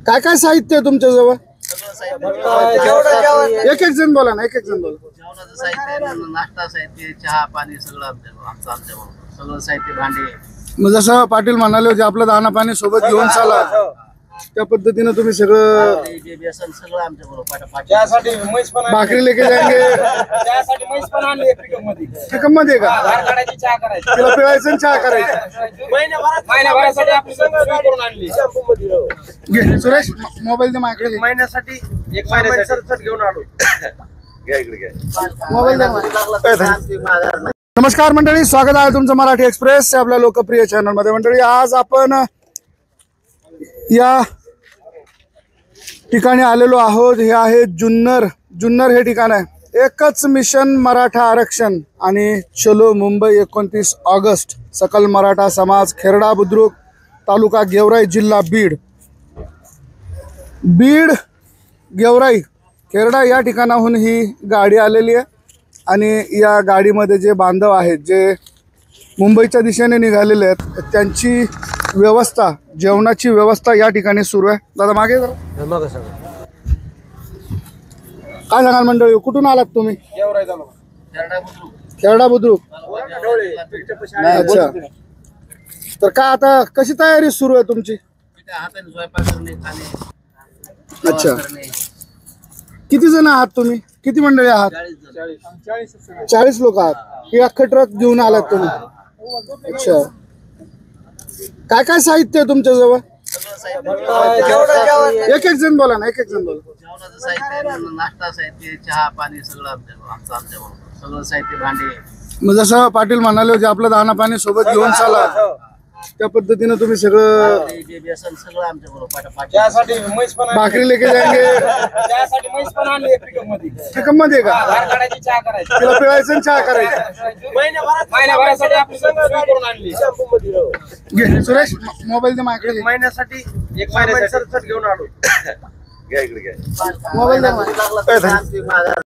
काय काय साहित्य आहे तुमच्या जवळ? एक एक जण बोला ना, एक एक जण बोला. जेवणाचं साहित्य, नाश्ता साहित्य, चहा पाणी सगळं आमच्या सगळं साहित्य, भांडे. मग जसं पाटील म्हणाले होते आपलं दाना पाणी सोबत घेऊन चाला, त्या पद्धतीने तुम्ही सगळं बेसन सगळं आमच्या बरोबर. त्यासाठी म्हैस पण भाकरी लेके जाएंगे. त्यासाठी म्हैस पण आणली पिकअप मध्ये. पिकअप मध्ये का? धार काढायची, चहा करायची. तिला पिळायचं आणि चहा करायचं. महिन्याभरासाठी आपली सगळं सोय करून आणली. घे सुरेश, मोबाईल दे माझ्याकडे. महिन्यासाठी एक महिन्यासाठी घेऊन आलो. मोबाईल दे माझ्याकडे. नमस्कार मंडळी, स्वागत आहे तुमचं मराठी एक्सप्रेस आपल्या लोकप्रिय चॅनल मध्ये. मंडळी, आज आपण या ठिकाणी आलेलो आहोत. हे आहे जुन्नर हे ठिकाण आहे. एकच मिशन मराठा आरक्षण आणि चलो मुंबई 29 ऑगस्ट. सकल मराठा समाज, खेरडा बुद्रुक, तालुका गेवराई, जिल्हा बीड. गेवराई खेरडा या ठिकाणाहून ही गाडी आलेली आहे आणि या गाडीमध्ये जे बांधव आहेत, जे मुंबईच्या दिशेने निघालेले आहेत, त्यांची व्यवस्था, जेवणाची व्यवस्था या ठिकाणी सुरू आहे. दादा मागे जरा. काय सांगाल मंडळी, कुठून आलात तुम्ही? खेरडा बुद्रुक. अच्छा, तर काय आता कशी तयारी सुरू आहे तुमची? हाताने स्वयंपाक करणे, खाणे. अच्छा, किती जण आहात तुम्ही? किती मंडळी आहात? 40 लोक आहात. ही अख्खा ट्रक घेऊन आलात तुम्ही? अच्छा, काय काय साहित्य आहे तुमच्या जवळ? एक एक जण बोला ना, एक एक जण बोला. जेवणाचं साहित्य, नाश्ता साहित्य, चहा पाणी सगळं आमच्या बरोबर. सगळं साहित्य, भांडे. मग जसं पाटील म्हणाले होते आपलं दाना पाणी सोबत घेऊन चाला, त्या पद्धतीने तुम्ही सगळं बेसन सगळं आमच्या बरोबर. त्यासाठी म्हैस पण भाकरी लेके जाएंगे. त्यासाठी म्हैस पण आणली पिकअप मध्ये. पिकअप मध्ये का? धार काढायची, चहा करायची. तिला पिळायचं आणि चहा करायचं. महिन्याभरासाठी आपली सगळं सोय करून आणली. घे सुरेश, मोबाईल दे माझ्याकडे. महिन्यासाठी एक महिन्यासाठी घेऊन आलो. मोबाईल दे माझ्याकडे.